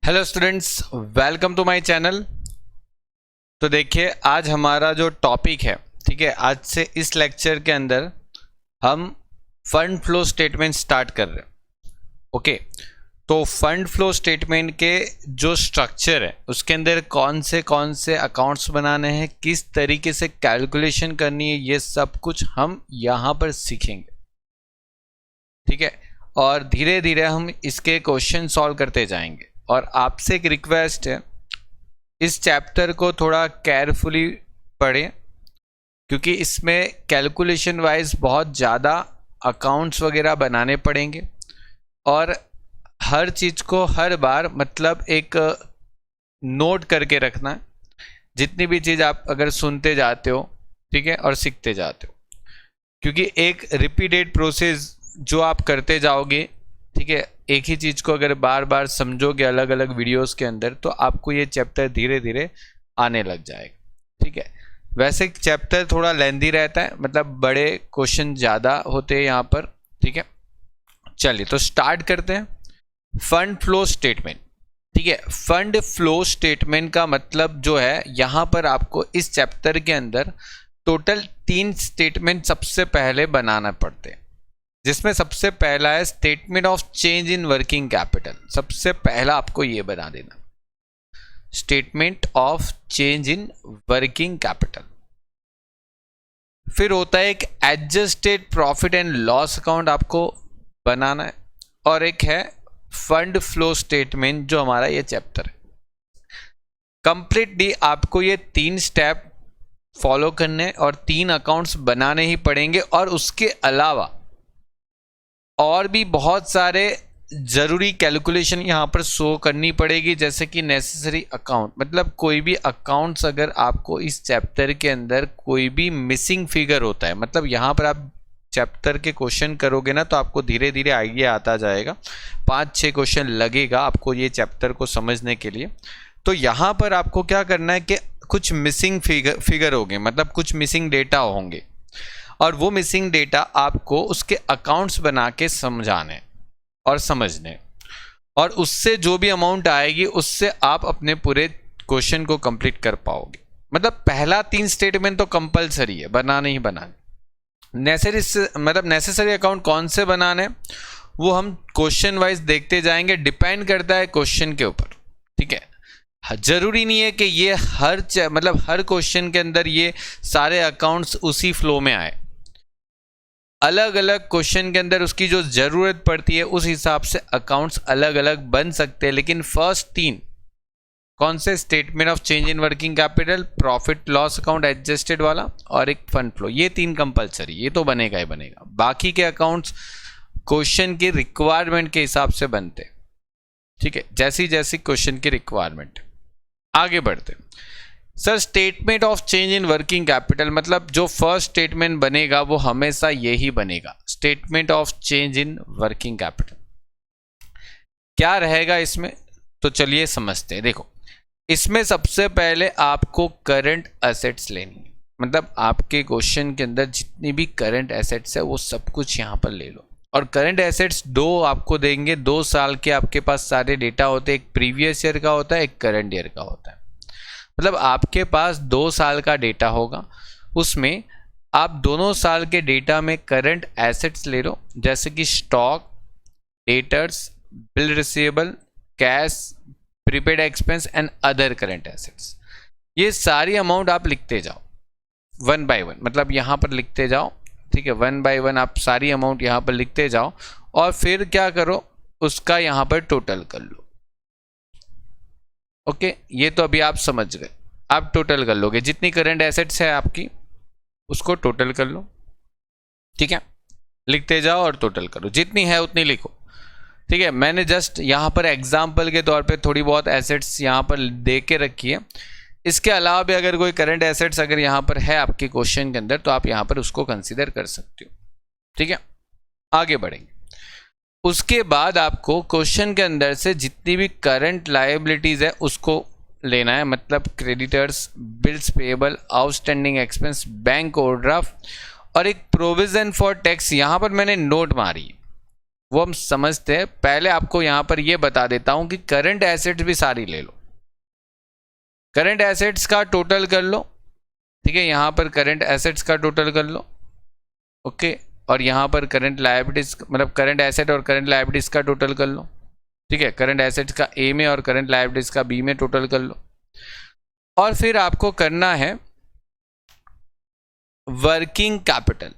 Hello students, welcome to my channel. तो देखिए, आज हमारा जो टॉपिक है, ठीक है, आज से इस लेक्चर के अंदर हम फंड फ्लो स्टेटमेंट स्टार्ट कर रहे हैं। ओके, तो फंड फ्लो स्टेटमेंट के जो स्ट्रक्चर है उसके अंदर कौन से अकाउंट्स बनाने हैं, किस तरीके से कैलकुलेशन करनी है, ये सब कुछ हम यहाँ पर सीखेंगे। ठीक है, और धीरे धीरे हम इसके क्वेश्चन सॉल्व करते जाएंगे। और आपसे एक रिक्वेस्ट है, इस चैप्टर को थोड़ा केयरफुली पढ़ें, क्योंकि इसमें कैलकुलेशन वाइज बहुत ज़्यादा अकाउंट्स वगैरह बनाने पड़ेंगे और हर चीज़ को हर बार मतलब एक नोट करके रखना है, जितनी भी चीज़ आप अगर सुनते जाते हो, ठीक है, और सीखते जाते हो, क्योंकि एक रिपीटेड प्रोसेस जो आप करते जाओगे, ठीक है, एक ही चीज़ को अगर बार बार समझोगे अलग अलग वीडियोस के अंदर, तो आपको ये चैप्टर धीरे धीरे आने लग जाएगा। ठीक है, वैसे चैप्टर थोड़ा लेंथी रहता है, मतलब बड़े क्वेश्चन ज़्यादा होते हैं यहाँ पर। ठीक है, चलिए तो स्टार्ट करते हैं। फंड फ्लो स्टेटमेंट, ठीक है, फंड फ्लो स्टेटमेंट का मतलब जो है, यहाँ पर आपको इस चैप्टर के अंदर टोटल 3 स्टेटमेंट सबसे पहले बनाना पड़ते हैं, जिसमें सबसे पहला है statement of change in working capital. सबसे पहला आपको ये बना देना, statement of change in working capital. फिर होता है एक adjusted profit and loss account आपको बनाना है, और एक है फंड फ्लो स्टेटमेंट, जो हमारा ये चैप्टर है। कंप्लीटली आपको ये 3 स्टेप फॉलो करने और 3 अकाउंट्स बनाने ही पड़ेंगे, और उसके अलावा और भी बहुत सारे ज़रूरी कैलकुलेशन यहाँ पर शो करनी पड़ेगी, जैसे कि नेसेसरी अकाउंट, मतलब कोई भी अकाउंट्स अगर आपको इस चैप्टर के अंदर कोई भी मिसिंग फिगर होता है, मतलब यहाँ पर आप चैप्टर के क्वेश्चन करोगे ना, तो आपको धीरे धीरे आइडिया आता जाएगा। 5-6 क्वेश्चन लगेगा आपको ये चैप्टर को समझने के लिए। तो यहाँ पर आपको क्या करना है कि कुछ मिसिंग फिगर होंगे, मतलब कुछ मिसिंग डेटा होंगे, और वो मिसिंग डेटा आपको उसके अकाउंट्स बना के समझाने और समझने, और उससे जो भी अमाउंट आएगी उससे आप अपने पूरे क्वेश्चन को कंप्लीट कर पाओगे। मतलब पहला 3 स्टेटमेंट तो कंपलसरी है, बनाने ही बनाने। नेसेसरी अकाउंट कौन से बनाने, वो हम क्वेश्चन वाइज देखते जाएंगे, डिपेंड करता है क्वेश्चन के ऊपर। ठीक है, जरूरी नहीं है कि ये हर क्वेश्चन के अंदर ये सारे अकाउंट्स उसी फ्लो में आए। अलग अलग क्वेश्चन के अंदर उसकी जो ज़रूरत पड़ती है उस हिसाब से अकाउंट्स अलग अलग बन सकते हैं, लेकिन फर्स्ट 3 कौन से, statement of change in working capital, profit loss account adjusted वाला, और एक फंड फ्लो, ये 3 कंपलसरी, ये तो बनेगा ही बनेगा। बाकी के अकाउंट्स क्वेश्चन की रिक्वायरमेंट के हिसाब से बनते। ठीक है, जैसी जैसी क्वेश्चन की रिक्वायरमेंट। आगे बढ़ते sir, statement of change in working capital, मतलब जो फर्स्ट स्टेटमेंट बनेगा वो हमेशा यही बनेगा, statement of change in working capital. क्या रहेगा इसमें, तो चलिए समझते हैं। देखो, इसमें सबसे पहले आपको करंट एसेट्स लेनी है, मतलब आपके क्वेश्चन के अंदर जितनी भी करंट एसेट्स है वो सब कुछ यहाँ पर ले लो। और करंट एसेट्स 2 आपको देंगे, 2 साल के आपके पास सारे डेटा होते हैं, एक प्रीवियस ईयर का होता है, एक करंट ईयर का होता है। मतलब आपके पास 2 साल का डेटा होगा, उसमें आप दोनों साल के डेटा में करंट एसेट्स ले लो, जैसे कि stock, debtors, bill receivable, cash, prepaid expense and other current assets. ये सारी अमाउंट आप लिखते जाओ 1 by 1, मतलब यहाँ पर लिखते जाओ। ठीक है, 1 by 1 आप सारी अमाउंट यहाँ पर लिखते जाओ, और फिर क्या करो, उसका यहाँ पर टोटल कर लो। ओके, ये तो अभी आप समझ गए। आप टोटल कर लोगे, जितनी करंट एसेट्स है आपकी उसको टोटल कर लो। ठीक है, लिखते जाओ और टोटल करो, जितनी है उतनी लिखो। ठीक है, मैंने जस्ट यहाँ पर एग्जाम्पल के तौर पे थोड़ी बहुत एसेट्स यहाँ पर दे के रखी है। इसके अलावा भी अगर कोई करंट एसेट्स अगर यहाँ पर है आपके क्वेश्चन के अंदर, तो आप यहाँ पर उसको कंसिडर कर सकते हो। ठीक है, आगे बढ़ेंगे। उसके बाद आपको क्वेश्चन के अंदर से जितनी भी करंट लायबिलिटीज है उसको लेना है, मतलब creditors, bills payable, outstanding expense, bank overdraft, और एक प्रोविजन फॉर टैक्स। यहाँ पर मैंने नोट मारी, वो हम समझते हैं। पहले आपको यहां पर ये बता देता हूं कि करंट एसेट्स भी सारी ले लो, करंट एसेट्स का टोटल कर लो, ठीक है, यहां पर करंट एसेट्स का टोटल कर लो, ओके, और यहां पर करंट लायबिलिटीज मतलब करंट एसेट और करंट लायबिलिटीज का टोटल कर लो, ठीक है, करंट एसेट्स का ए में और करंट लायबिलिटीज का बी में टोटल कर लो। और फिर आपको करना है वर्किंग कैपिटल।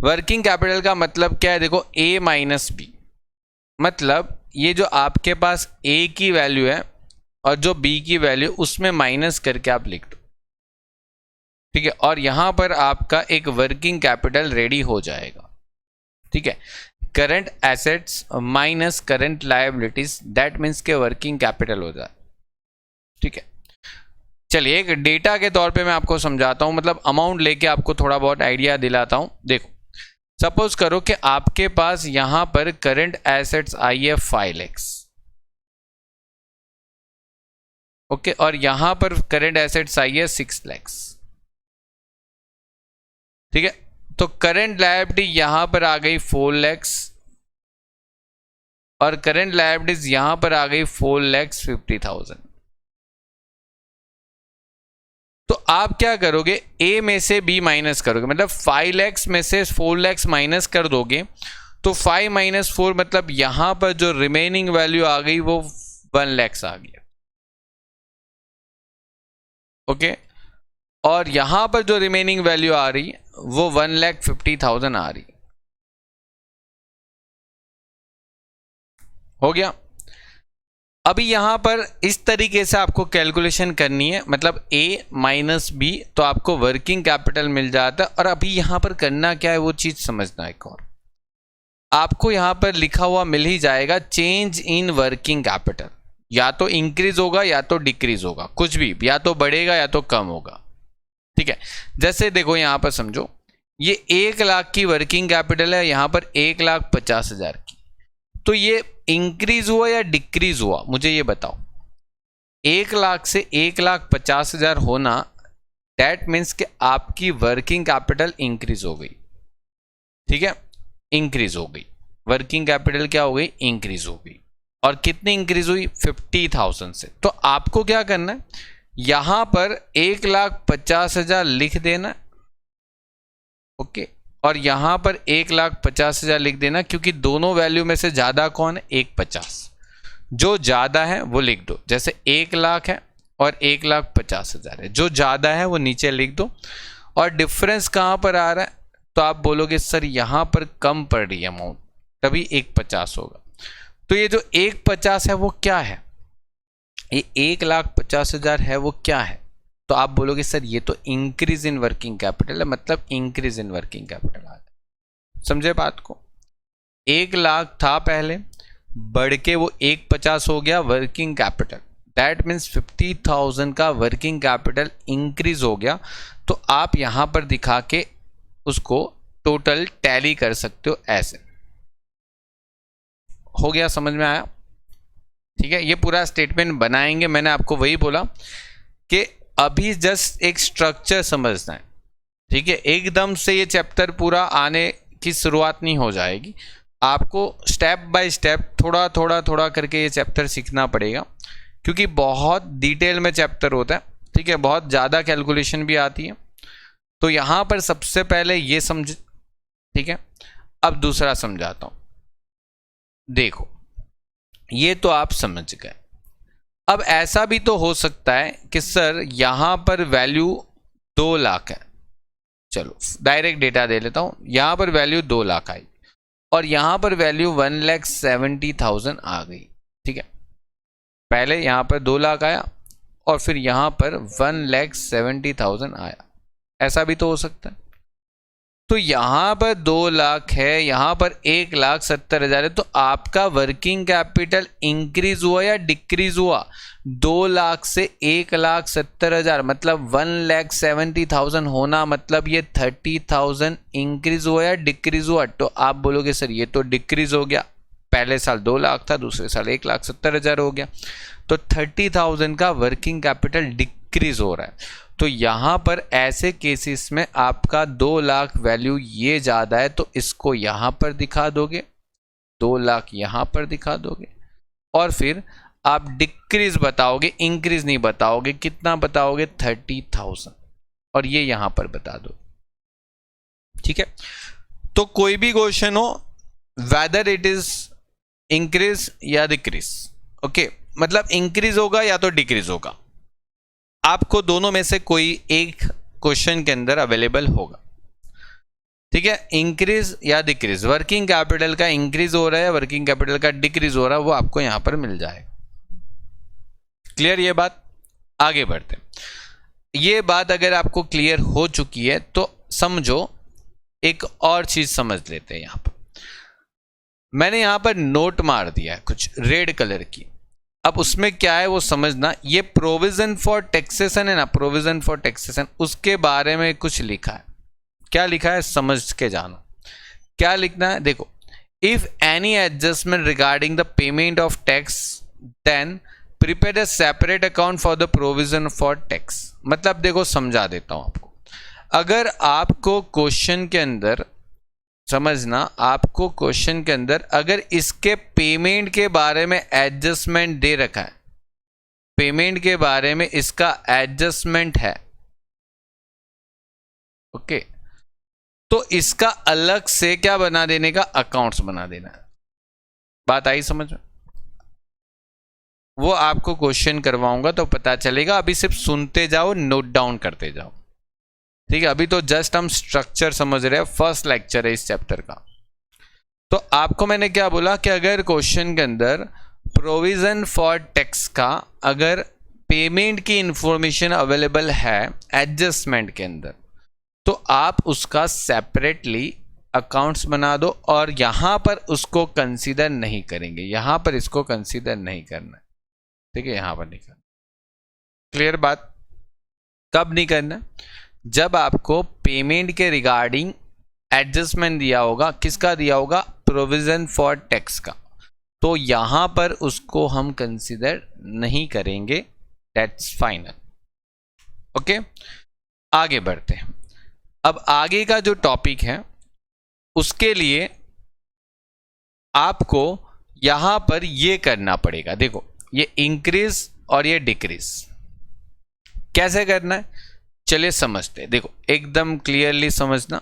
वर्किंग कैपिटल का मतलब क्या है, देखो ए माइनस बी, मतलब ये जो आपके पास ए की वैल्यू है और जो बी की वैल्यू उसमें माइनस करके आप लिख दो, ठीक है, और यहां पर आपका एक वर्किंग कैपिटल रेडी हो जाएगा, ठीक है। Current assets minus current liabilities, that means के वर्किंग कैपिटल हो जाए, ठीक है। चलिए एक डेटा के तौर पे मैं आपको समझाता हूं, मतलब अमाउंट लेके आपको थोड़ा बहुत आइडिया दिलाता हूं। देखो सपोज करो कि आपके पास यहां पर करंट एसेट्स आई है 5 लाख, ओके, और यहां पर करंट एसेट्स आई है 6 लाख, ठीक है। तो करंट लायबिलिटी यहां पर आ गई 4 लाख और करंट लायबिलिटीज यहां पर आ गई 4,50,000। तो आप क्या करोगे, ए में से बी माइनस करोगे, मतलब 5 लाख में से 4 लाख माइनस कर दोगे, तो 5 माइनस 4 मतलब यहां पर जो रिमेनिंग वैल्यू आ गई वो 1 लाख आ गया, ओके, और यहां पर जो रिमेनिंग वैल्यू आ रही है वो 1,50,000 आ रही, हो गया। अभी यहां पर इस तरीके से आपको कैलकुलेशन करनी है, मतलब ए माइनस बी, तो आपको वर्किंग कैपिटल मिल जाता है। और अभी यहां पर करना क्या है वो चीज समझना है, एक और आपको यहां पर लिखा हुआ मिल ही जाएगा चेंज इन वर्किंग कैपिटल, या तो इंक्रीज होगा या तो डिक्रीज होगा, कुछ भी, या तो बढ़ेगा या तो कम होगा, ठीक है। जैसे देखो यहां पर समझो, ये 1 लाख की वर्किंग कैपिटल है, यहां पर 1,50,000 की, तो ये इंक्रीज हुआ या डिक्रीज हुआ, मुझे ये बताओ। 1 लाख से 1,50,000 होना, दैट मीन्स कि आपकी वर्किंग कैपिटल इंक्रीज हो गई, ठीक है, इंक्रीज हो गई, वर्किंग कैपिटल क्या हो गई, इंक्रीज हो गई। और कितनी इंक्रीज हुई, 50,000 से। तो आपको क्या करना है, यहां पर 1,50,000 लिख देना, ओके, और यहां पर 1,50,000 लिख देना, क्योंकि दोनों वैल्यू में से ज्यादा कौन है, 1,50, जो ज्यादा है वो लिख दो। जैसे 1 लाख है और 1,50,000 है, जो ज्यादा है वो नीचे लिख दो। और डिफरेंस कहां पर आ रहा है, तो आप बोलोगे सर यहां पर कम पड़ रही है अमाउंट, तभी 1,50 होगा। तो ये जो 1,50 है वो क्या है, ये 1,50,000 है वो क्या है, तो आप बोलोगे सर ये तो इंक्रीज इन वर्किंग कैपिटल है, मतलब इंक्रीज इन वर्किंग कैपिटल आ गया। समझे बात को, 1 लाख था पहले, बढ़ के वो 1,50 हो गया वर्किंग कैपिटल, दैट मीन्स 50,000 का वर्किंग कैपिटल इंक्रीज हो गया। तो आप यहां पर दिखा के उसको टोटल टैली कर सकते हो, ऐसे हो गया, समझ में आया, ठीक है। ये पूरा स्टेटमेंट बनाएंगे, मैंने आपको वही बोला कि अभी जस्ट एक स्ट्रक्चर समझना है, ठीक है, एकदम से ये चैप्टर पूरा आने की शुरुआत नहीं हो जाएगी, आपको स्टेप बाय स्टेप थोड़ा थोड़ा थोड़ा करके ये चैप्टर सीखना पड़ेगा, क्योंकि बहुत डिटेल में चैप्टर होता है, ठीक है, बहुत ज़्यादा कैलकुलेशन भी आती है। तो यहाँ पर सबसे पहले ये समझ, ठीक है। अब दूसरा समझाता हूँ, देखो ये तो आप समझ गए। अब ऐसा भी तो हो सकता है कि सर यहां पर वैल्यू 2 लाख है, चलो डायरेक्ट डेटा दे लेता हूं, यहां पर वैल्यू 2 लाख आई और यहां पर वैल्यू 1,70,000 आ गई, ठीक है। पहले यहां पर 2 लाख आया और फिर यहां पर 1,70,000 आया, ऐसा भी तो हो सकता है। तो यहां पर 2 लाख है, यहां पर 1,70,000 है, तो आपका वर्किंग कैपिटल इंक्रीज हुआ या डिक्रीज हुआ, 2 लाख से 1,70,000 मतलब 1,70,000 होना, मतलब ये 30,000 इंक्रीज हुआ या डिक्रीज हुआ। तो आप बोलोगे सर ये तो डिक्रीज हो गया, पहले साल 2 लाख था, दूसरे साल 1,70,000 हो गया, तो 30,000 का वर्किंग कैपिटल डिक्रीज हो रहा है। तो यहां पर ऐसे केसेस में आपका 2 लाख वैल्यू ये ज्यादा है, तो इसको यहां पर दिखा दोगे, 2 लाख यहां पर दिखा दोगे और फिर आप डिक्रीज बताओगे, इंक्रीज नहीं बताओगे। कितना बताओगे? 30,000 और ये यहां पर बता दो। ठीक है, तो कोई भी क्वेश्चन हो, वेदर इट इज इंक्रीज या डिक्रीज, ओके, मतलब इंक्रीज होगा या तो डिक्रीज होगा, आपको दोनों में से कोई एक क्वेश्चन के अंदर अवेलेबल होगा। ठीक है, इंक्रीज या डिक्रीज, वर्किंग कैपिटल का इंक्रीज हो रहा है, वर्किंग कैपिटल का डिक्रीज हो रहा है, वो आपको यहां पर मिल जाएगा। क्लियर ये बात? आगे बढ़ते हैं। ये बात अगर आपको क्लियर हो चुकी है तो समझो एक और चीज समझ लेते हैं। यहां पर मैंने यहां पर नोट मार दिया है कुछ रेड कलर की, अब उसमें क्या है वो समझना। ये प्रोविजन फॉर टैक्सेशन है ना, प्रोविजन फॉर टैक्सेशन, उसके बारे में कुछ लिखा है। क्या लिखा है समझ के जानो। क्या लिखना है देखो, if any adjustment regarding the payment of tax then prepare a separate account for the provision for tax. मतलब देखो समझा देता हूं आपको, अगर आपको क्वेश्चन के अंदर समझना, आपको क्वेश्चन के अंदर अगर इसके पेमेंट के बारे में एडजस्टमेंट दे रखा है, पेमेंट के बारे में इसका एडजस्टमेंट है, ओके, तो इसका अलग से क्या बना देने का? अकाउंट्स बना देना है। बात आई समझ में? वो आपको क्वेश्चन करवाऊंगा तो पता चलेगा, अभी सिर्फ सुनते जाओ, नोट डाउन करते जाओ। ठीक है, अभी तो जस्ट हम स्ट्रक्चर समझ रहे हैं, फर्स्ट लेक्चर है इस चैप्टर का। तो आपको मैंने क्या बोला कि अगर क्वेश्चन के अंदर प्रोविजन फॉर टैक्स का अगर पेमेंट की इंफॉर्मेशन अवेलेबल है एडजस्टमेंट के अंदर, तो आप उसका सेपरेटली अकाउंट्स बना दो और यहां पर उसको कंसीडर नहीं करेंगे, यहां पर इसको कंसीडर नहीं करना है। ठीक है, यहां पर नहीं करना। क्लियर बात? कब नहीं करना? जब आपको पेमेंट के रिगार्डिंग एडजस्टमेंट दिया होगा, किसका दिया होगा? प्रोविजन फॉर टैक्स का, तो यहां पर उसको हम कंसीडर नहीं करेंगे। That's final. ओके, आगे बढ़ते हैं। अब आगे का जो टॉपिक है उसके लिए आपको यहां पर ये करना पड़ेगा। देखो, ये इंक्रीज और ये डिक्रीज कैसे करना है, चलिए समझते हैं। देखो एकदम क्लियरली समझना,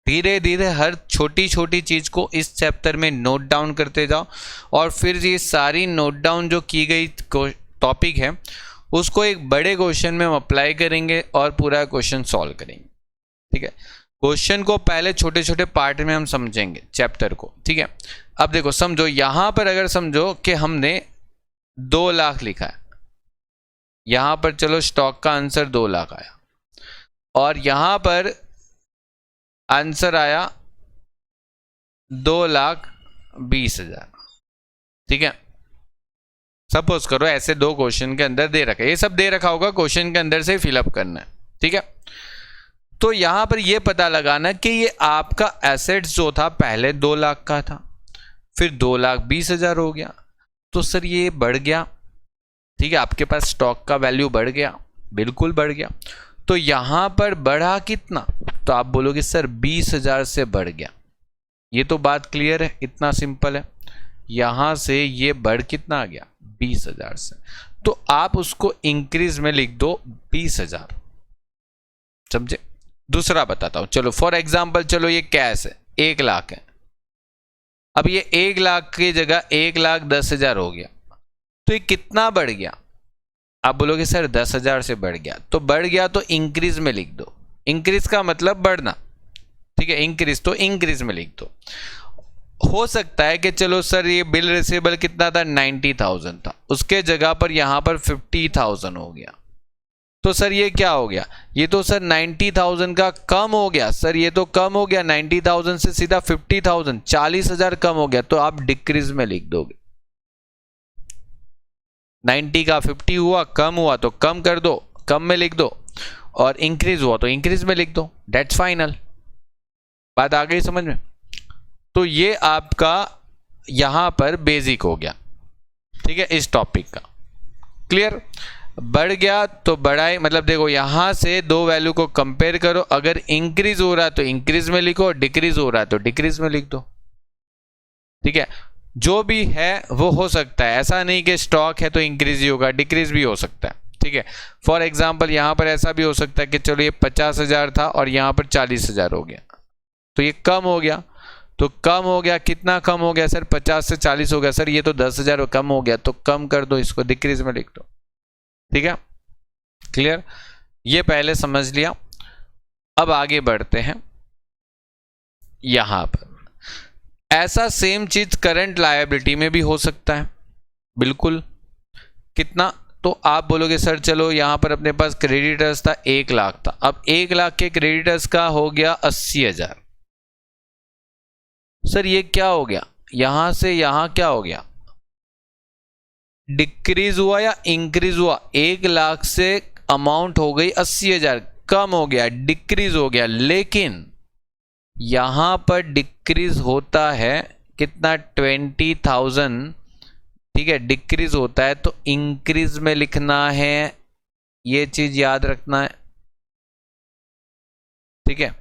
धीरे धीरे हर छोटी छोटी चीज को इस चैप्टर में नोट डाउन करते जाओ और फिर ये सारी नोट डाउन जो की गई टॉपिक है उसको एक बड़े क्वेश्चन में हम अप्लाई करेंगे और पूरा क्वेश्चन सॉल्व करेंगे। ठीक है, क्वेश्चन को पहले छोटे छोटे पार्ट में हम समझेंगे चैप्टर को। ठीक है, अब देखो समझो, यहां पर अगर समझो कि हमने 2 लाख लिखा है, यहां पर चलो स्टॉक का आंसर 2 लाख आया और यहां पर आंसर आया 2,20,000। ठीक है, सपोज करो ऐसे 2 क्वेश्चन के अंदर दे रखा है, ये सब दे रखा होगा, क्वेश्चन के अंदर से फिलअप करना है। ठीक है, तो यहां पर ये पता लगाना कि ये आपका एसेट्स जो था पहले 2 लाख का था, फिर 2,20,000 हो गया, तो सर ये बढ़ गया। ठीक है, आपके पास स्टॉक का वैल्यू बढ़ गया, बिल्कुल बढ़ गया। तो यहां पर बढ़ा कितना? तो आप बोलोगे सर 20,000 से बढ़ गया। ये तो बात क्लियर है, इतना सिंपल है। यहां से ये बढ़ कितना आ गया? 20,000 से। तो आप उसको इंक्रीज में लिख दो 20,000। समझे? दूसरा बताता हूं, चलो फॉर एग्जाम्पल, चलो ये कैश है 1 लाख है, अब ये 1 लाख की जगह 1,10,000 हो गया, तो ये कितना बढ़ गया? आप बोलोगे सर 10,000 से बढ़ गया। तो बढ़ गया तो इंक्रीज में लिख दो, इंक्रीज का मतलब बढ़ना। ठीक है, इंक्रीज तो इंक्रीज में लिख दो। हो सकता है कि चलो सर ये बिल रिसीवेबल कितना था? 90,000 था, उसके जगह पर यहां पर 50,000 हो गया। तो सर ये क्या हो गया? ये तो सर 90,000 का कम हो गया। सर ये तो कम हो गया, 90,000 से सीधा 50,000, 40,000 कम हो गया, तो आप डिक्रीज में लिख दोगे। 90 का 50 हुआ, कम हुआ तो कम कर दो, कम में लिख दो, और इंक्रीज हुआ तो इंक्रीज में लिख दो। Dates final. बात आ गई समझ में? तो ये आपका यहां पर बेसिक हो गया। ठीक है, इस टॉपिक का क्लियर। बढ़ गया तो बढ़ाए, मतलब देखो यहां से 2 वैल्यू को कंपेयर करो, अगर इंक्रीज हो रहा है तो इंक्रीज में लिखो, डिक्रीज हो रहा है तो डिक्रीज में लिख दो। ठीक है, जो भी है वो हो सकता है, ऐसा नहीं कि स्टॉक है तो इंक्रीज ही होगा, डिक्रीज भी हो सकता है। ठीक है, फॉर एग्जांपल यहाँ पर ऐसा भी हो सकता है कि चलो ये 50,000 था और यहाँ पर 40,000 हो गया, तो ये कम हो गया। तो कम हो गया, कितना कम हो गया सर? 50 से 40 हो गया सर, ये तो 10,000 कम हो गया, तो कम कर दो इसको, डिक्रीज में लिख दो। ठीक है, क्लियर, ये पहले समझ लिया। अब आगे बढ़ते हैं। यहां पर ऐसा सेम चीज करंट लायबिलिटी में भी हो सकता है, बिल्कुल। कितना? तो आप बोलोगे सर चलो यहां पर अपने पास क्रेडिटर्स था 1 लाख था, अब 1 लाख के क्रेडिटर्स का हो गया 80,000। सर ये क्या हो गया? यहां से यहां क्या हो गया? डिक्रीज हुआ या इंक्रीज हुआ? 1 लाख से अमाउंट हो गई 80,000, कम हो गया, डिक्रीज हो गया। लेकिन यहां पर डिक्रीज होता है कितना? 20,000। ठीक है, डिक्रीज होता है तो इंक्रीज में लिखना है, ये चीज याद रखना है। ठीक है,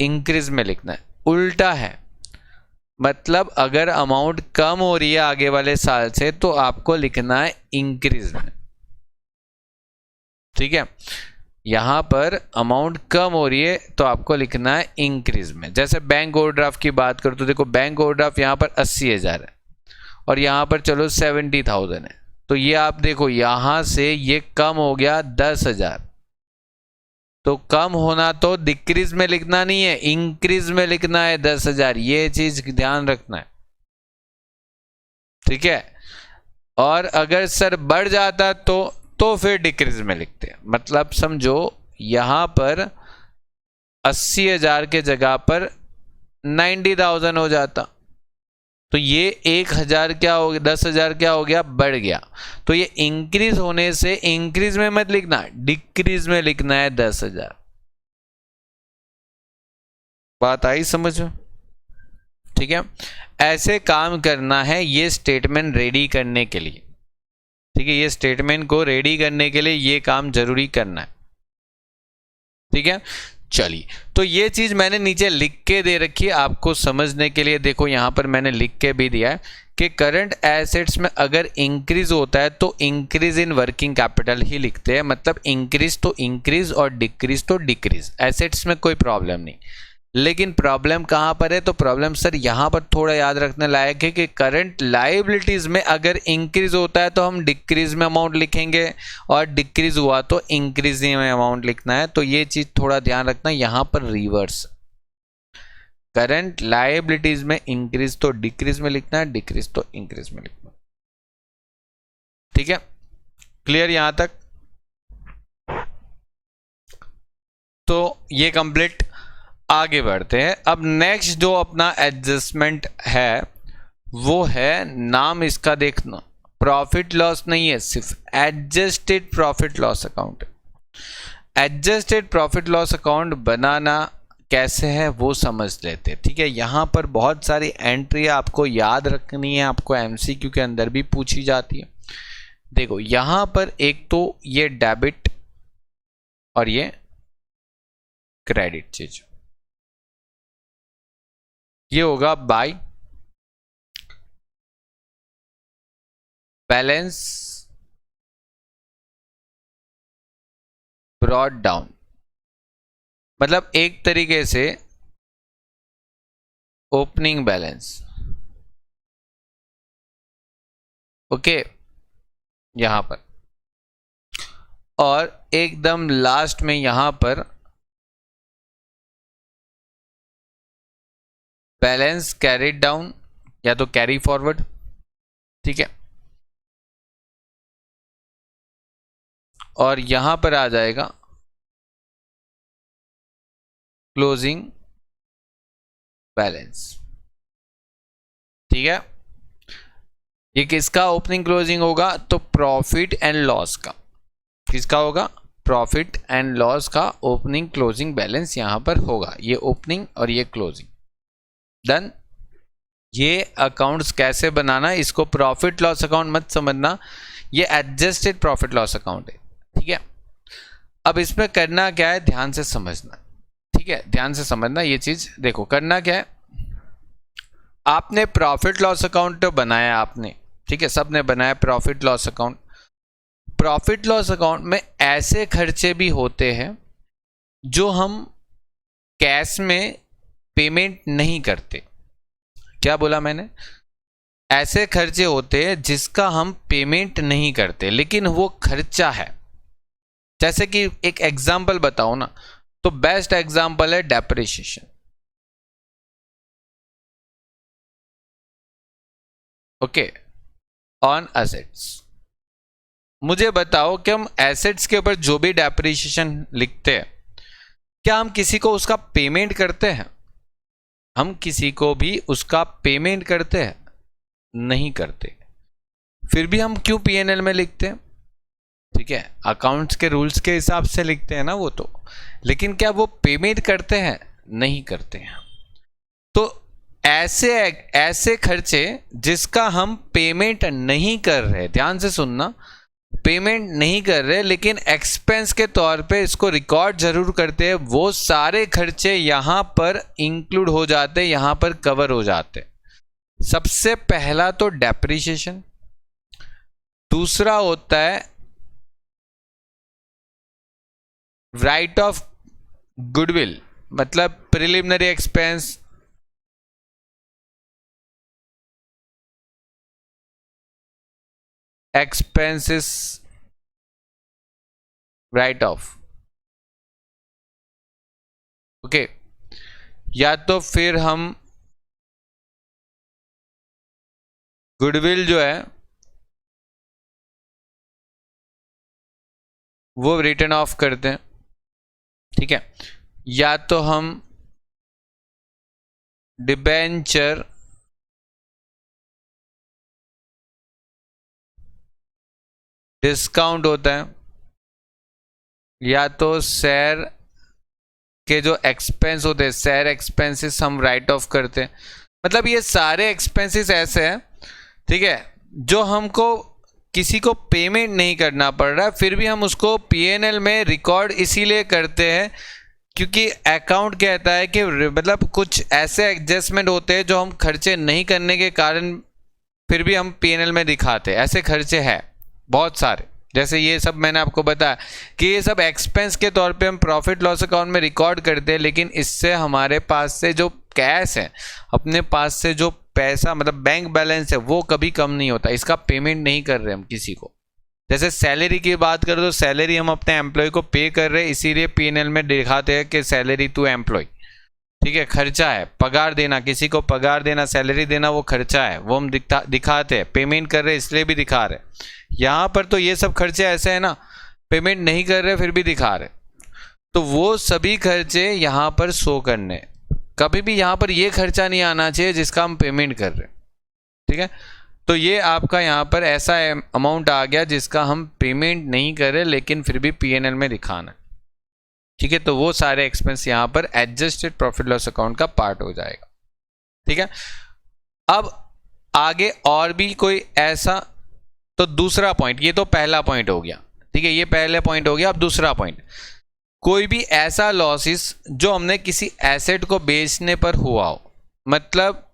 इंक्रीज में लिखना है, उल्टा है। मतलब अगर अमाउंट कम हो रही है आगे वाले साल से तो आपको लिखना है इंक्रीज में। ठीक है, यहां पर अमाउंट कम हो रही है तो आपको लिखना है इंक्रीज में। जैसे बैंक ओवरड्राफ्ट की बात करो तो देखो बैंक ओवरड्राफ्ट यहां पर 80,000 है और यहां पर चलो 70,000 है, तो ये आप देखो यहां से ये कम हो गया 10,000। तो कम होना तो डिक्रीज में लिखना नहीं है, इंक्रीज में लिखना है 10,000, ये चीज ध्यान रखना है। ठीक है, और अगर सर बढ़ जाता तो फिर डिक्रीज में लिखते हैं। मतलब समझो यहां पर 80,000 के जगह पर 90,000 हो जाता, तो ये 1,000 क्या हो गया? 10,000 क्या हो गया? बढ़ गया। तो ये इंक्रीज होने से इंक्रीज में मत लिखना, डिक्रीज में लिखना है 10,000। बात आई समझ में? ठीक है, ऐसे काम करना है ये स्टेटमेंट रेडी करने के लिए। ठीक है, ये स्टेटमेंट को रेडी करने के लिए ये काम जरूरी करना है। ठीक है, चलिए, तो ये चीज मैंने नीचे लिख के दे रखी है आपको समझने के लिए। देखो यहां पर मैंने लिख के भी दिया है कि करंट एसेट्स में अगर इंक्रीज होता है तो इंक्रीज इन वर्किंग कैपिटल ही लिखते हैं। मतलब इंक्रीज तो इंक्रीज और डिक्रीज तो डिक्रीज, एसेट्स में कोई प्रॉब्लम नहीं। लेकिन प्रॉब्लम कहां पर है? तो प्रॉब्लम सर यहां पर थोड़ा याद रखने लायक है कि करंट लायबिलिटीज में अगर इंक्रीज होता है तो हम डिक्रीज में अमाउंट लिखेंगे और डिक्रीज हुआ तो इंक्रीज में अमाउंट लिखना है। तो ये चीज थोड़ा ध्यान रखना, यहां पर रिवर्स, करंट लायबिलिटीज में इंक्रीज तो डिक्रीज में लिखना है, डिक्रीज तो इंक्रीज में लिखना है। ठीक है, क्लियर यहां तक? तो ये कंप्लीट। आगे बढ़ते हैं। अब नेक्स्ट जो अपना एडजस्टमेंट है वो है, नाम इसका देखना, प्रॉफिट लॉस नहीं है, सिर्फ adjusted profit loss account. Adjusted profit loss account बनाना कैसे है वो समझ लेते हैं। ठीक है, यहां पर बहुत सारी एंट्री आपको याद रखनी है, आपको एमसीक्यू के अंदर भी पूछी जाती है। देखो यहां पर एक तो ये डेबिट और ये क्रेडिट चीज, ये होगा बाय बैलेंस ब्रॉट डाउन। मतलब एक तरीके से ओपनिंग बैलेंस। ओके, यहां पर, और एकदम लास्ट में यहां पर बैलेंस कैरी डाउन या तो कैरी फॉरवर्ड। ठीक है, और यहां पर आ जाएगा क्लोजिंग बैलेंस। ठीक है, ये किसका ओपनिंग क्लोजिंग होगा? तो प्रॉफिट एंड लॉस का। किसका होगा? प्रॉफिट एंड लॉस का ओपनिंग क्लोजिंग बैलेंस यहां पर होगा, ये ओपनिंग और ये क्लोजिंग। डन। ये अकाउंट्स कैसे बनाना, इसको प्रॉफिट लॉस अकाउंट मत समझना, ये एडजस्टेड प्रॉफिट लॉस अकाउंट है। ठीक है, अब इसमें करना क्या है ध्यान से समझना। ठीक है, ध्यान से समझना ये चीज। देखो करना क्या है, आपने प्रॉफिट लॉस अकाउंट तो बनाया आपने, ठीक है, सबने बनाया profit loss account. Profit loss account में ऐसे खर्चे भी होते हैं जो हम कैश में पेमेंट नहीं करते। क्या बोला मैंने? ऐसे खर्चे होते हैं जिसका हम पेमेंट नहीं करते लेकिन वो खर्चा है। जैसे कि एक एग्जांपल बताओ ना, तो बेस्ट एग्जांपल है डेप्रिसिएशन। Okay, on assets. मुझे बताओ कि हम एसेट्स के ऊपर जो भी डेप्रिसिएशन लिखते हैं, क्या हम किसी को उसका पेमेंट करते हैं? हम किसी को भी उसका पेमेंट करते हैं? नहीं करते। फिर भी हम क्यों पीएनएल में लिखते हैं? ठीक है, अकाउंट्स के रूल्स के हिसाब से लिखते हैं ना वो तो, लेकिन क्या वो पेमेंट करते हैं? नहीं करते हैं। तो ऐसे ऐसे खर्चे जिसका हम पेमेंट नहीं कर रहे, ध्यान से सुनना, पेमेंट नहीं कर रहे लेकिन एक्सपेंस के तौर पे इसको रिकॉर्ड जरूर करते हैं, वो सारे खर्चे यहां पर इंक्लूड हो जाते, यहां पर कवर हो जाते। सबसे पहला तो डेप्रिसिएशन, दूसरा होता है राइट ऑफ गुडविल, मतलब preliminary expense, expenses right of. Okay, या तो फिर हम गुडविल जो है वो रिटर्न ऑफ करते हैं, ठीक है, या तो हम डिबेंचर डिस्काउंट होता है, या तो शेयर के जो एक्सपेंस होते हैं शेयर एक्सपेंसेस हम राइट ऑफ करते हैं। मतलब ये सारे एक्सपेंसेस ऐसे हैं, ठीक है, जो हमको किसी को पेमेंट नहीं करना पड़ रहा है, फिर भी हम उसको पीएनएल में रिकॉर्ड इसीलिए करते हैं क्योंकि अकाउंट कहता है कि मतलब कुछ ऐसे एडजस्टमेंट होते हैं जो हम खर्चे नहीं करने के कारण फिर भी हम पीएनएल में दिखाते हैं। ऐसे खर्चे हैं बहुत सारे, जैसे ये सब मैंने आपको बताया कि ये सब एक्सपेंस के तौर पे हम प्रॉफिट लॉस अकाउंट में रिकॉर्ड करते हैं, लेकिन इससे हमारे पास से जो कैश है, अपने पास से जो पैसा मतलब बैंक बैलेंस है, वो कभी कम नहीं होता, इसका पेमेंट नहीं कर रहे हम किसी को। जैसे सैलरी की बात करें तो सैलरी हम अपने एम्प्लॉय को पे कर रहे हैं, इसीलिए पीएनएल में दिखाते हैं कि सैलरी टू एम्प्लॉय, ठीक है, खर्चा है। पगार देना, किसी को पगार देना, सैलरी देना, वो खर्चा है, वो हम दिखाते हैं। पेमेंट कर रहे हैं इसलिए भी दिखा रहे हैं। यहाँ पर तो ये सब खर्चे ऐसे हैं ना, पेमेंट नहीं कर रहे फिर भी दिखा रहे, तो वो सभी खर्चे यहाँ पर शो करने। कभी भी यहाँ पर ये खर्चा नहीं आना चाहिए जिसका हम पेमेंट कर रहे हैं, ठीक है। तो ये आपका यहाँ पर ऐसा अमाउंट आ गया जिसका हम पेमेंट नहीं कर रहे लेकिन फिर भी पीएनएल में दिखाना है, ठीक है। तो वो सारे एक्सपेंस यहाँ पर एडजस्टेड प्रॉफिट लॉस अकाउंट का पार्ट हो जाएगा, ठीक है। अब आगे और भी कोई ऐसा, तो दूसरा पॉइंट, ये तो पहला पॉइंट हो गया, ठीक है, ये पहले पॉइंट हो गया। अब दूसरा पॉइंट, कोई भी ऐसा लॉसेस जो हमने किसी एसेट को बेचने पर हुआ हो, मतलब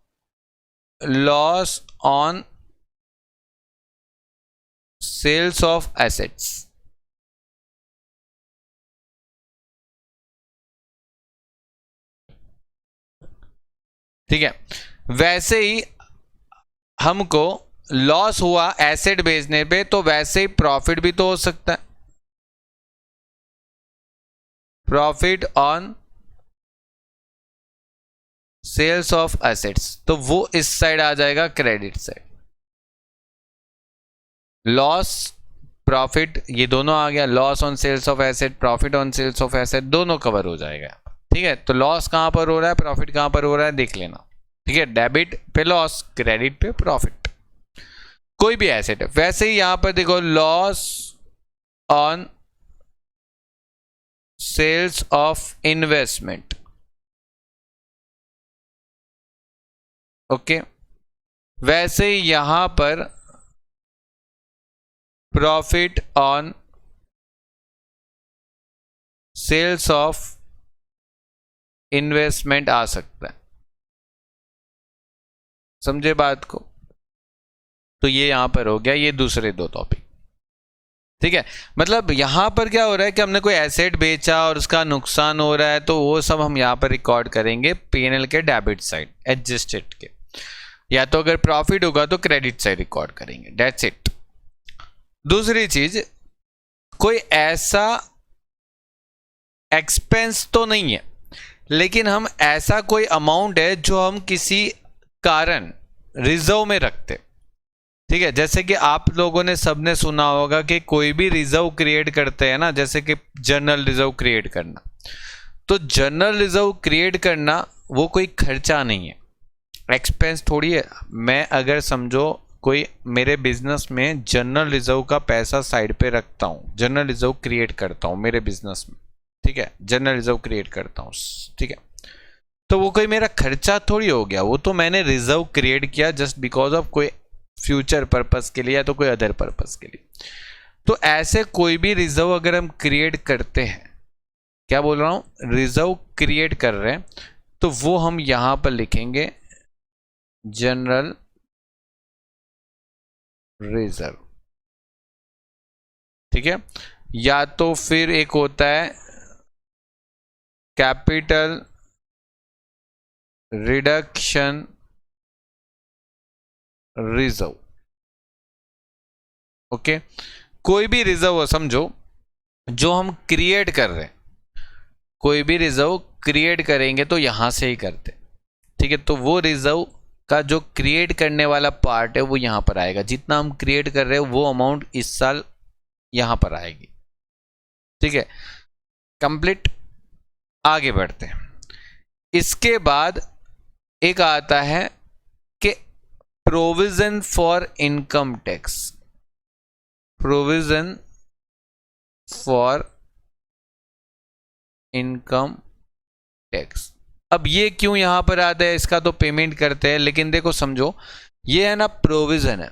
loss on sales of assets, ठीक है। वैसे ही हमको लॉस हुआ एसेट बेचने पे, तो वैसे ही प्रॉफिट भी तो हो सकता है, profit on sales of assets, तो वो इस साइड आ जाएगा, क्रेडिट साइड। लॉस प्रॉफिट ये दोनों आ गया, loss on sales of asset, profit on sales of asset, दोनों कवर हो जाएगा, ठीक है। तो लॉस कहां पर हो रहा है, प्रॉफिट कहां पर हो रहा है, देख लेना, ठीक है। डेबिट पे लॉस, क्रेडिट पे प्रॉफिट, कोई भी एसेट है। वैसे ही यहां पर देखो, loss on sales of investment, okay. वैसे ही यहां पर profit on sales of investment आ सकता है, समझे बात को? तो ये यहां पर हो गया ये दूसरे दो टॉपिक, ठीक है। मतलब यहां पर क्या हो रहा है कि हमने कोई एसेट बेचा और उसका नुकसान हो रहा है, तो वो सब हम यहां पर रिकॉर्ड करेंगे पीएनएल के डेबिट साइड एडजस्टेड के, या तो अगर प्रॉफिट होगा तो क्रेडिट साइड रिकॉर्ड करेंगे, दैट्स इट। दूसरी चीज, कोई ऐसा एक्सपेंस तो नहीं है, लेकिन हम ऐसा कोई अमाउंट है जो हम किसी कारण रिजर्व में रखते, ठीक है। जैसे कि आप लोगों ने सबने सुना होगा कि कोई भी रिजर्व क्रिएट करते हैं ना, जैसे कि जर्नल रिजर्व क्रिएट करना, तो जर्नल रिजर्व क्रिएट करना वो कोई खर्चा नहीं है, एक्सपेंस थोड़ी है। मैं अगर समझो कोई मेरे बिजनेस में जनरल रिजर्व का पैसा साइड पे रखता हूँ, जनरल रिजर्व क्रिएट करता हूँ मेरे बिजनेस में, ठीक है, जनरल रिजर्व क्रिएट करता हूँ, ठीक है, तो वो कोई मेरा खर्चा थोड़ी हो गया, वो तो मैंने रिजर्व क्रिएट किया जस्ट बिकॉज ऑफ कोई फ्यूचर पर्पस के लिए या तो कोई अदर पर्पस के लिए। तो ऐसे कोई भी रिजर्व अगर हम क्रिएट करते हैं, क्या बोल रहा हूँ, रिजर्व क्रिएट कर रहे हैं, तो वो हम यहां पर लिखेंगे जनरल रिजर्व, ठीक है। या तो फिर एक होता है कैपिटल रिडक्शन रिजर्व, ओके। कोई भी रिजर्व हो, समझो जो हम क्रिएट कर रहे हैं, कोई भी रिजर्व क्रिएट करेंगे तो यहां से ही करते, ठीक है। तो वो रिजर्व का जो क्रिएट करने वाला पार्ट है वो यहां पर आएगा, जितना हम क्रिएट कर रहे हैं वो अमाउंट इस साल यहां पर आएगी, ठीक है। कंप्लीट, आगे बढ़ते हैं। इसके बाद एक आता है कि provision for income tax, provision for income tax. अब ये क्यों यहां पर आता है, इसका तो पेमेंट करते हैं, लेकिन देखो समझो ये है ना प्रोविजन है,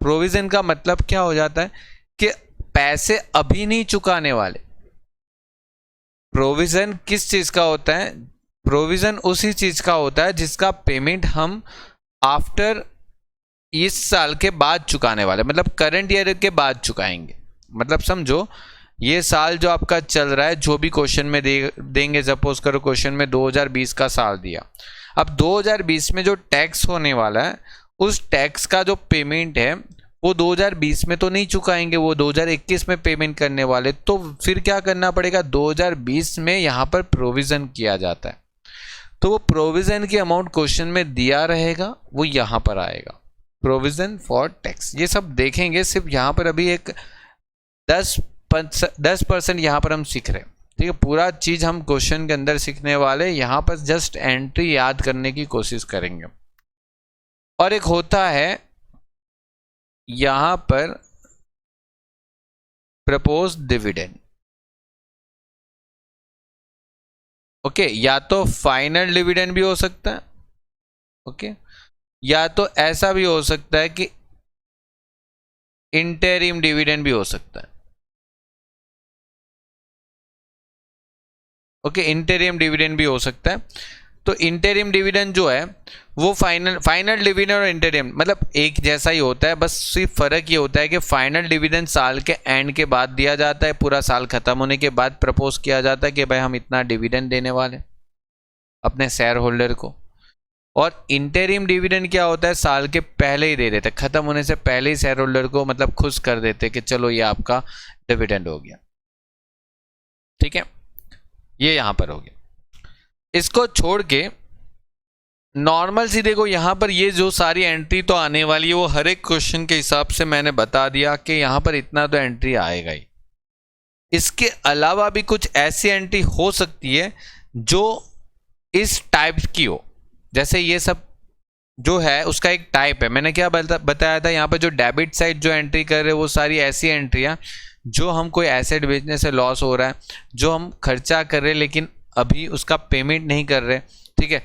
प्रोविजन का मतलब क्या हो जाता है कि पैसे अभी नहीं चुकाने वाले। प्रोविजन किस चीज का होता है, प्रोविजन उसी चीज का होता है जिसका पेमेंट हम आफ्टर इस साल के बाद चुकाने वाले, मतलब करंट ईयर के बाद चुकाएंगे। मतलब समझो ये साल जो आपका चल रहा है, जो भी क्वेश्चन में देंगे, सपोज करो क्वेश्चन में 2020 का साल दिया, अब 2020 में जो टैक्स होने वाला है उस टैक्स का जो पेमेंट है वो 2020 में तो नहीं चुकाएंगे, वो 2021 में पेमेंट करने वाले। तो फिर क्या करना पड़ेगा, 2020 में यहाँ पर प्रोविजन किया जाता है, तो वो प्रोविजन की अमाउंट क्वेश्चन में दिया रहेगा, वो यहाँ पर आएगा, प्रोविजन फॉर टैक्स। ये सब देखेंगे, सिर्फ यहाँ पर अभी एक 10% यहाँ पर हम सीख रहे हैं, ठीक है। पूरा चीज हम क्वेश्चन के अंदर सीखने वाले, यहाँ पर जस्ट एंट्री याद करने की कोशिश करेंगे। और एक होता है यहां पर प्रपोज डिविडेंड, ओके, या तो फाइनल डिविडेंड भी हो सकता है, ओके, या तो ऐसा भी हो सकता है कि इंटरिम डिविडेंड भी हो सकता है, ओके, इंटरिम डिविडेंड भी हो सकता है। तो इंटरिम डिविडेंड जो है वो फाइनल डिविडेंड और इंटरिम मतलब एक जैसा ही होता है, बस सिर्फ फर्क ये होता है कि फाइनल डिविडेंड साल के एंड के बाद दिया जाता है, पूरा साल खत्म होने के बाद प्रपोज किया जाता है कि भाई हम इतना डिविडेंड देने वाले अपने शेयर होल्डर को। और इंटरिम डिविडेंड क्या होता है, साल के पहले ही दे देते, खत्म होने से पहले ही शेयर होल्डर को मतलब खुश कर देते कि चलो ये आपका डिविडेंड हो गया, ठीक है। ये यहां पर हो गया। इसको छोड़ के नॉर्मल सी देखो, यहां पर ये जो सारी एंट्री तो आने वाली है वो हर एक क्वेश्चन के हिसाब से मैंने बता दिया कि यहां पर इतना तो एंट्री आएगा ही। इसके अलावा भी कुछ ऐसी एंट्री हो सकती है जो इस टाइप की हो, जैसे ये सब जो है उसका एक टाइप है। मैंने क्या बताया था, यहाँ पर जो डेबिट साइड जो एंट्री कर रहे हैं वो सारी ऐसी एंट्रियां जो हम कोई एसेट बेचने से लॉस हो रहा है, जो हम खर्चा कर रहे हैं लेकिन अभी उसका पेमेंट नहीं कर रहे, ठीक है।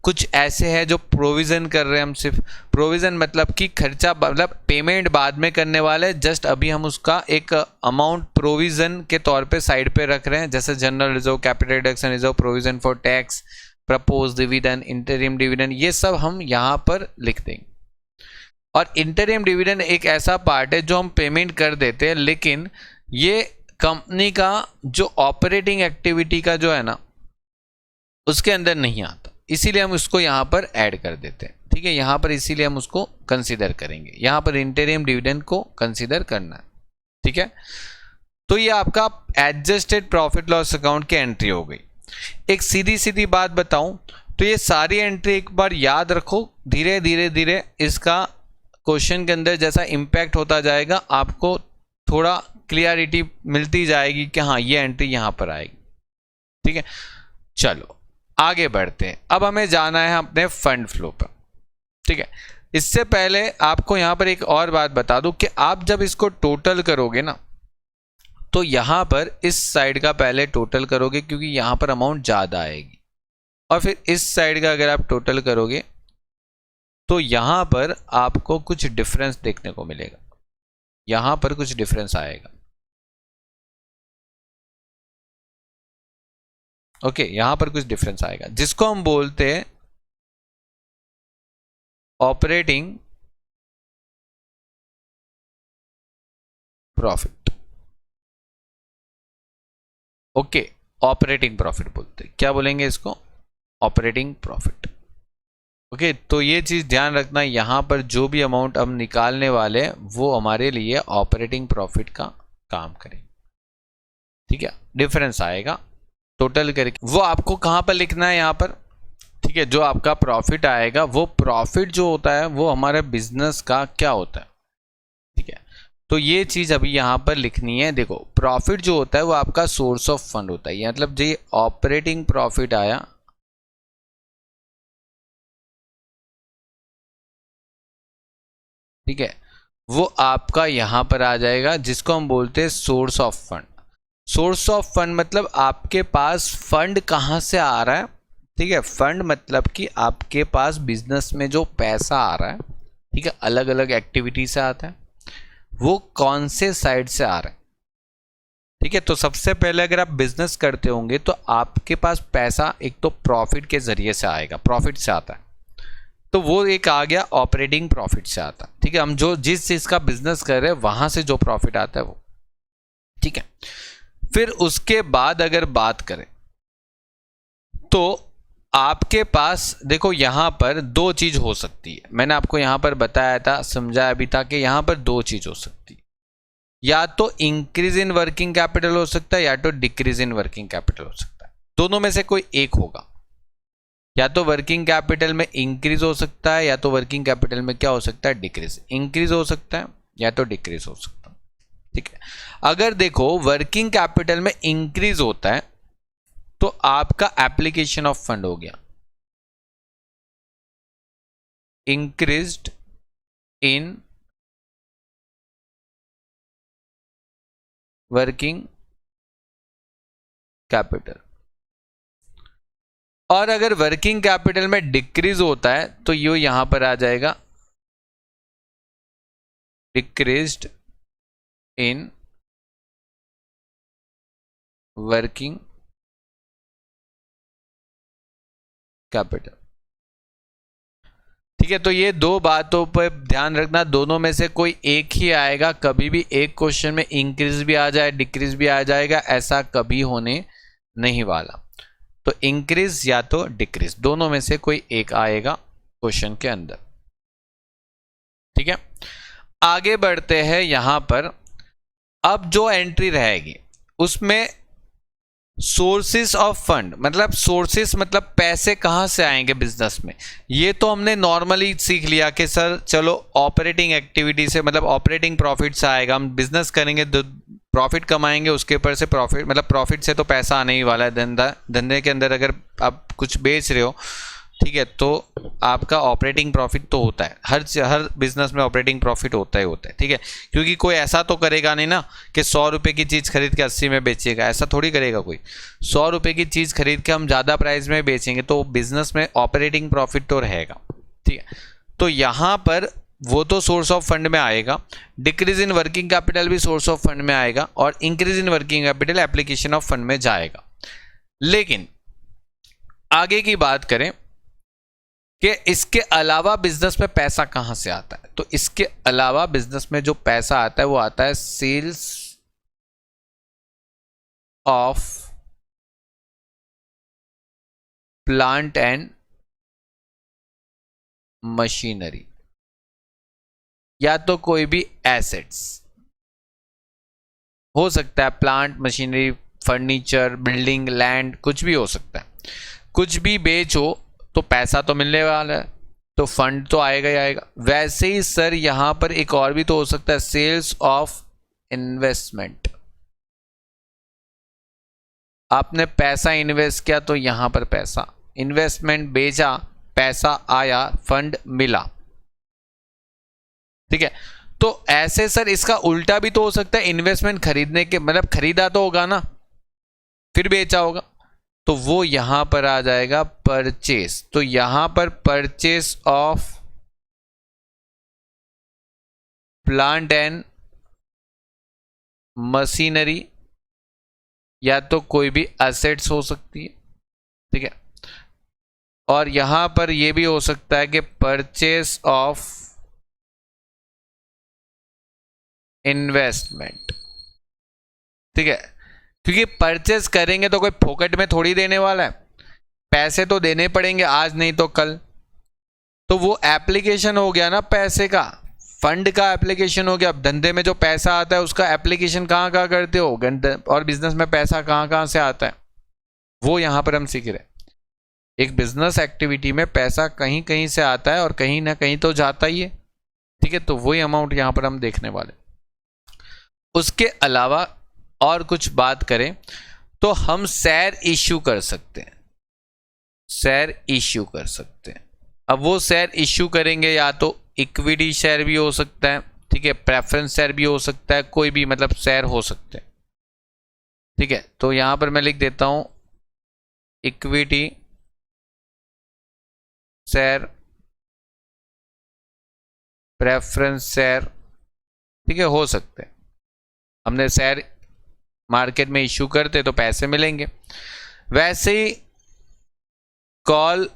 कुछ ऐसे हैं जो प्रोविजन कर रहे हैं, हम सिर्फ प्रोविजन मतलब कि खर्चा मतलब पेमेंट बाद में करने वाले, जस्ट अभी हम उसका एक अमाउंट प्रोविजन के तौर पे साइड पे रख रहे हैं, जैसे general reserve, capital reduction reserve, provision for tax, propose dividend, interim dividend, ये सब हम यहाँ पर लिख देंगे। और इंटरिम डिविडेंड एक ऐसा पार्ट है जो हम पेमेंट कर देते हैं, लेकिन ये कंपनी का जो ऑपरेटिंग एक्टिविटी का जो है ना उसके अंदर नहीं आता, इसीलिए हम उसको यहाँ पर ऐड कर देते हैं। ठीक है, यहाँ पर इसीलिए हम उसको कंसीडर करेंगे, यहाँ पर इंटरिम डिविडेंड को कंसीडर करना है। ठीक है, तो ये आपका एडजस्टेड प्रॉफिट लॉस अकाउंट की एंट्री हो गई। एक सीधी सीधी बात बताऊं तो ये सारी एंट्री एक बार याद रखो, धीरे धीरे धीरे इसका क्वेश्चन के अंदर जैसा इम्पैक्ट होता जाएगा आपको थोड़ा क्लियरिटी मिलती जाएगी कि हाँ ये एंट्री यहाँ पर आएगी। ठीक है, चलो आगे बढ़ते हैं। अब हमें जाना है अपने फंड फ्लो पर। ठीक है, इससे पहले आपको यहाँ पर एक और बात बता दूं कि आप जब इसको टोटल करोगे ना तो यहाँ पर इस साइड का पहले टोटल करोगे क्योंकि यहाँ पर अमाउंट ज़्यादा आएगी, और फिर इस साइड का अगर आप टोटल करोगे तो यहाँ पर आपको कुछ डिफरेंस देखने को मिलेगा, यहाँ पर कुछ डिफरेंस आएगा। ओके, यहाँ पर कुछ डिफरेंस आएगा जिसको हम बोलते हैं operating profit. Okay, operating profit बोलते हैं, क्या बोलेंगे इसको, ऑपरेटिंग प्रॉफिट। ओके, तो ये चीज ध्यान रखना, यहाँ पर जो भी अमाउंट हम निकालने वाले हैं वो हमारे लिए ऑपरेटिंग प्रॉफिट का काम करेंगे। ठीक है, डिफरेंस आएगा टोटल करके, वो आपको कहाँ पर लिखना है, यहाँ पर। ठीक है, जो आपका प्रॉफिट आएगा वो प्रॉफिट जो होता है वो हमारे बिजनेस का क्या होता है। ठीक है, तो ये चीज अभी यहाँ पर लिखनी है। देखो, प्रॉफिट जो होता है वो आपका सोर्स ऑफ फंड होता है, मतलब जो ये ऑपरेटिंग प्रॉफिट आया, ठीक है, वो आपका यहाँ पर आ जाएगा जिसको हम बोलते हैं source of fund. Source of fund मतलब आपके पास फंड कहाँ से आ रहा है। ठीक है, फंड मतलब कि आपके पास बिजनेस में जो पैसा आ रहा है, ठीक है, अलग अलग एक्टिविटी से आता है, वो कौन से साइड से आ रहा है। ठीक है, तो सबसे पहले अगर आप बिजनेस करते होंगे तो आपके पास पैसा एक तो प्रॉफिट के जरिए से आएगा, प्रॉफिट से आता है, तो वो एक आ गया ऑपरेटिंग प्रॉफिट से आता है। ठीक है, हम जो जिस चीज का बिजनेस कर रहे हैं वहां से जो प्रॉफिट आता है वो। ठीक है, फिर उसके बाद अगर बात करें तो आपके पास देखो यहां पर दो चीज हो सकती है, मैंने आपको यहां पर बताया था, समझाया भी था कि यहां पर दो चीज हो सकती है, या तो इंक्रीज इन वर्किंग कैपिटल हो सकता है या तो डिक्रीज इन वर्किंग कैपिटल हो सकता है, दोनों में से कोई एक होगा। या तो वर्किंग कैपिटल में इंक्रीज हो सकता है या तो वर्किंग कैपिटल में क्या हो सकता है, डिक्रीज। इंक्रीज हो सकता है या तो डिक्रीज हो सकता है। ठीक है, अगर देखो वर्किंग कैपिटल में इंक्रीज होता है तो आपका एप्लीकेशन ऑफ फंड हो गया इंक्रीज्ड इन वर्किंग कैपिटल, और अगर वर्किंग कैपिटल में डिक्रीज होता है तो ये यहां पर आ जाएगा डिक्रीज्ड इन वर्किंग कैपिटल। ठीक है, तो ये दो बातों पर ध्यान रखना, दोनों में से कोई एक ही आएगा, कभी भी एक क्वेश्चन में इंक्रीज भी आ जाए डिक्रीज भी आ जाएगा, ऐसा कभी होने नहीं वाला। तो इंक्रीज या तो डिक्रीज, दोनों में से कोई एक आएगा क्वेश्चन के अंदर। ठीक है, आगे बढ़ते हैं। यहां पर अब जो एंट्री रहेगी उसमें सोर्सेस ऑफ फंड, मतलब सोर्सेस मतलब पैसे कहां से आएंगे बिजनेस में, ये तो हमने नॉर्मली सीख लिया कि सर चलो ऑपरेटिंग एक्टिविटी से मतलब ऑपरेटिंग प्रॉफिट से आएगा, हम बिजनेस करेंगे तो प्रॉफिट कमाएंगे, उसके ऊपर से प्रॉफिट मतलब प्रॉफिट से तो पैसा आने ही वाला है। धंधे के अंदर अगर आप कुछ बेच रहे हो, ठीक है, तो आपका ऑपरेटिंग प्रॉफिट तो होता है, हर बिजनेस में ऑपरेटिंग प्रॉफिट होता है। ठीक है, क्योंकि कोई ऐसा तो करेगा नहीं ना कि 100 रुपये की चीज़ खरीद के 80 में बेचेगा, ऐसा थोड़ी करेगा कोई। 100 रुपये की चीज़ खरीद के हम ज़्यादा प्राइस में बेचेंगे तो बिजनेस में ऑपरेटिंग प्रॉफिट तो रहेगा। ठीक है, तो यहाँ पर वो तो सोर्स ऑफ फंड में आएगा, डिक्रीज इन वर्किंग कैपिटल भी सोर्स ऑफ फंड में आएगा, और increase in working capital application of fund में जाएगा। लेकिन आगे की बात करें कि इसके अलावा बिजनेस में पैसा कहां से आता है, तो इसके अलावा बिजनेस में जो पैसा आता है वो आता है sales of plant and machinery, या तो कोई भी एसेट्स हो सकता है, plant machinery furniture building land कुछ भी हो सकता है, कुछ भी बेचो तो पैसा तो मिलने वाला है, तो फंड तो आएगा ही आएगा। वैसे ही सर यहां पर एक और भी तो हो सकता है, सेल्स ऑफ इन्वेस्टमेंट, आपने पैसा इन्वेस्ट किया तो यहां पर पैसा, इन्वेस्टमेंट बेचा पैसा आया फंड मिला, ठीक है। तो ऐसे सर इसका उल्टा भी तो हो सकता है, इन्वेस्टमेंट खरीदने के मतलब खरीदा तो होगा ना फिर बेचा होगा, तो वो यहां पर आ जाएगा परचेस। तो यहां पर purchase of plant and machinery या तो कोई भी एसेट्स हो सकती है, ठीक है। और यहां पर यह भी हो सकता है कि परचेस ऑफ इन्वेस्टमेंट, ठीक है, क्योंकि परचेस करेंगे तो कोई फोकट में थोड़ी देने वाला है, पैसे तो देने पड़ेंगे आज नहीं तो कल, तो वो एप्लीकेशन हो गया ना पैसे का, फंड का एप्लीकेशन हो गया। अब धंधे में जो पैसा आता है उसका एप्लीकेशन कहाँ कहाँ करते हो, और बिजनेस में पैसा कहाँ कहाँ से आता है वो यहां पर हम सीख रहे हैं। एक बिजनेस एक्टिविटी में पैसा कहीं कहीं से आता है और कहीं ना कहीं तो जाता ही है, ठीक है, तो वही अमाउंट यहां पर हम देखने वाले। उसके अलावा और कुछ बात करें तो हम शेयर इश्यू कर सकते हैं, शेयर इश्यू कर सकते हैं। अब वो शेयर इश्यू करेंगे या तो इक्विटी शेयर भी हो सकता है, ठीक है, प्रेफरेंस शेयर भी हो सकता है, कोई भी मतलब शेयर हो सकते हैं, ठीक है। तो यहां पर मैं लिख देता हूं इक्विटी शेयर, प्रेफरेंस शेयर, ठीक है, हो सकते हैं। हमने शेयर मार्केट में इश्यू करते तो पैसे मिलेंगे। वैसे ही कॉल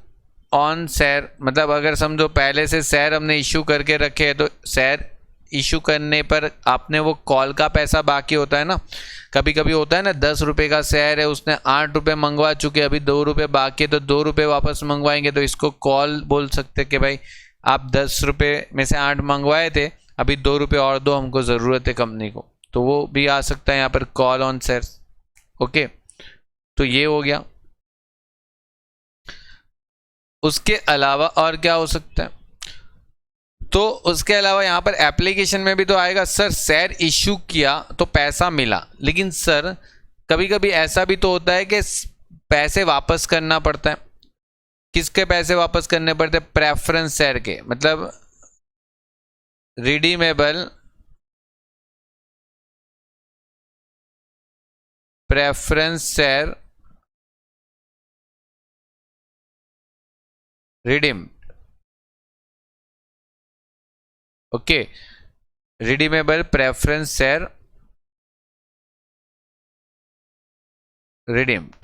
ऑन शेयर, मतलब अगर समझो पहले से शेयर हमने इश्यू करके रखे हैं तो शेयर इश्यू करने पर आपने वो कॉल का पैसा बाकी होता है ना, कभी कभी होता है ना 10 रुपये का शेयर है, उसने 8 रुपये मंगवा चुके, अभी 2 रुपये बाकी है तो 2 रुपये वापस मंगवाएंगे, तो इसको कॉल बोल सकते कि भाई आप 10 रुपये में से 8 मंगवाए थे, अभी 2 रुपये और दो, हमको ज़रूरत है कंपनी को, तो वो भी आ सकता है यहाँ पर कॉल ऑन शेयर्स। ओके, तो ये हो गया। उसके अलावा और क्या हो सकता है, तो उसके अलावा यहाँ पर एप्लीकेशन में भी तो आएगा सर शेयर इश्यू किया तो पैसा मिला, लेकिन सर कभी कभी ऐसा भी तो होता है कि पैसे वापस करना पड़ता है। किसके पैसे वापस करने पड़ते हैं, प्रेफरेंस शेयर के, मतलब redeemable preference share redeem, okay, redeemable preference share redeemed,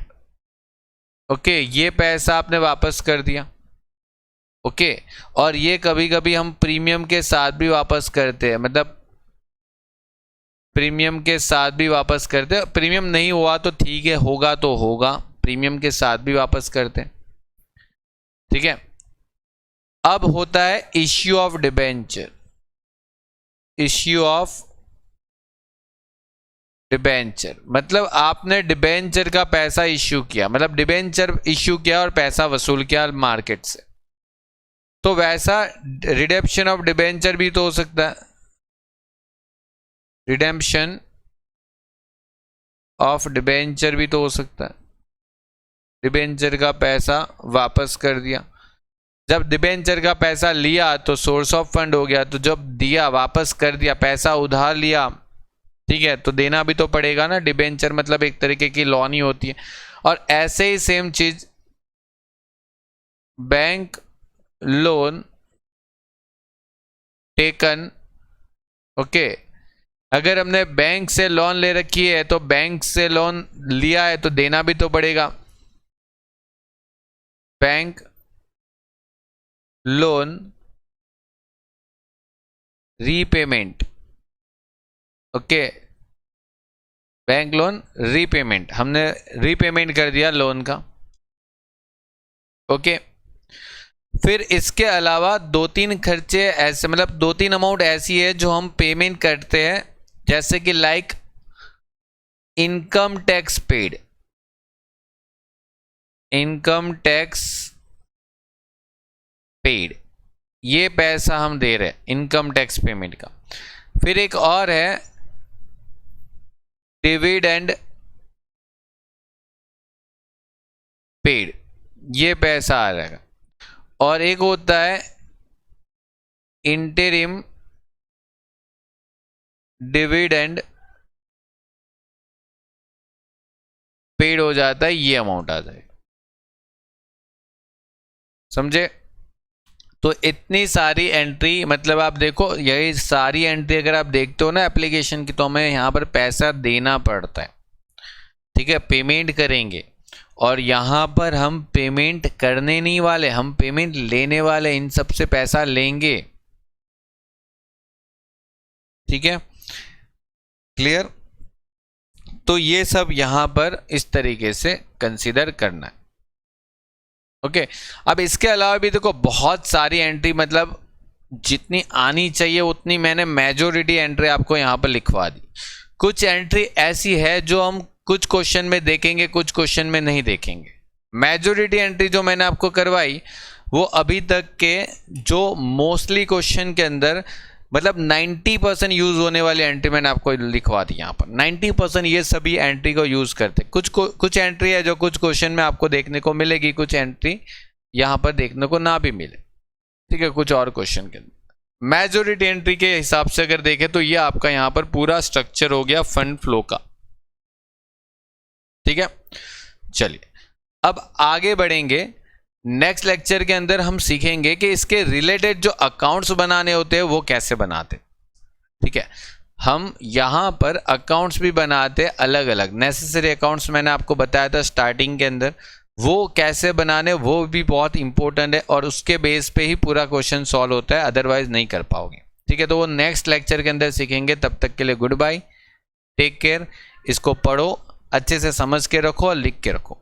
okay, ये पैसा आपने वापस कर दिया, ओके। और ये कभी कभी हम प्रीमियम के साथ भी वापस करते हैं, मतलब प्रीमियम के साथ भी वापस करते हैं, प्रीमियम नहीं हुआ तो ठीक है, होगा तो होगा, प्रीमियम के साथ भी वापस करते हैं, ठीक है। अब होता है issue of debenture, issue of debenture मतलब आपने डिबेंचर का पैसा इश्यू किया, मतलब डिबेंचर इश्यू किया और पैसा वसूल किया मार्केट से, तो वैसा रिडेम्पशन ऑफ डिबेंचर भी तो हो सकता है, रिडेम्पशन ऑफ डिबेंचर भी तो हो सकता है, डिबेंचर का पैसा वापस कर दिया। जब डिबेंचर का पैसा लिया तो सोर्स ऑफ फंड हो गया, तो जब दिया वापस कर दिया, पैसा उधार लिया, ठीक है, तो देना भी तो पड़ेगा ना, डिबेंचर मतलब एक तरीके की लोन ही होती है। और ऐसे ही सेम चीज बैंक लोन टेकन, ओके, अगर हमने बैंक से लोन ले रखी है तो बैंक से लोन लिया है तो देना भी तो पड़ेगा, bank loan repayment. Okay, bank loan repayment, हमने रीपेमेंट कर दिया लोन का। ओके, फिर इसके अलावा 2-3 खर्चे ऐसे, मतलब 2-3 अमाउंट ऐसी है जो हम पेमेंट करते हैं, जैसे कि like income tax paid, income tax paid, ये पैसा हम दे रहे हैं इनकम टैक्स पेमेंट का। फिर एक और है डिविडेंड पेड, ये पैसा आ जाएगा। और एक होता है इंटरिम डिविडेंड पेड, हो जाता है, ये अमाउंट आ जाएगा। समझे? तो इतनी सारी एंट्री, मतलब आप देखो यही सारी एंट्री अगर आप देखते हो ना एप्लीकेशन की, तो हमें यहाँ पर पैसा देना पड़ता है। ठीक है, पेमेंट करेंगे, और यहाँ पर हम पेमेंट करने नहीं वाले, हम पेमेंट लेने वाले, इन सब से पैसा लेंगे। ठीक है, क्लियर? तो ये सब यहाँ पर इस तरीके से कंसीडर करना है। ओके, अब इसके अलावा भी देखो बहुत सारी एंट्री, मतलब जितनी आनी चाहिए उतनी मैंने मेजॉरिटी एंट्री आपको यहाँ पर लिखवा दी। कुछ एंट्री ऐसी है जो हम कुछ क्वेश्चन में देखेंगे, कुछ क्वेश्चन में नहीं देखेंगे। मेजॉरिटी एंट्री जो मैंने आपको करवाई वो अभी तक के जो मोस्टली क्वेश्चन के अंदर, मतलब 90% यूज होने वाली एंट्री मैंने आपको लिखवा दी यहाँ पर। 90% ये सभी एंट्री को यूज करते। कुछ एंट्री है जो कुछ क्वेश्चन में आपको देखने को मिलेगी, कुछ एंट्री यहाँ पर देखने को ना भी मिले। ठीक है, कुछ और क्वेश्चन के अंदर मेजॉरिटी एंट्री के हिसाब से अगर देखें तो ये आपका यहाँ पर पूरा स्ट्रक्चर हो गया फंड फ्लो का। ठीक है, चलिए अब आगे बढ़ेंगे। नेक्स्ट लेक्चर के अंदर हम सीखेंगे कि इसके रिलेटेड जो अकाउंट्स बनाने होते हैं वो कैसे बनाते। ठीक है, हम यहाँ पर अकाउंट्स भी बनाते अलग अलग। नेसेसरी अकाउंट्स मैंने आपको बताया था स्टार्टिंग के अंदर, वो कैसे बनाने वो भी बहुत इंपॉर्टेंट है, और उसके बेस पे ही पूरा क्वेश्चन सॉल्व होता है, अदरवाइज नहीं कर पाओगे। ठीक है, तो वो नेक्स्ट लेक्चर के अंदर सीखेंगे। तब तक के लिए गुड बाय, टेक केयर। इसको पढ़ो, अच्छे से समझ के रखो और लिख के रखो।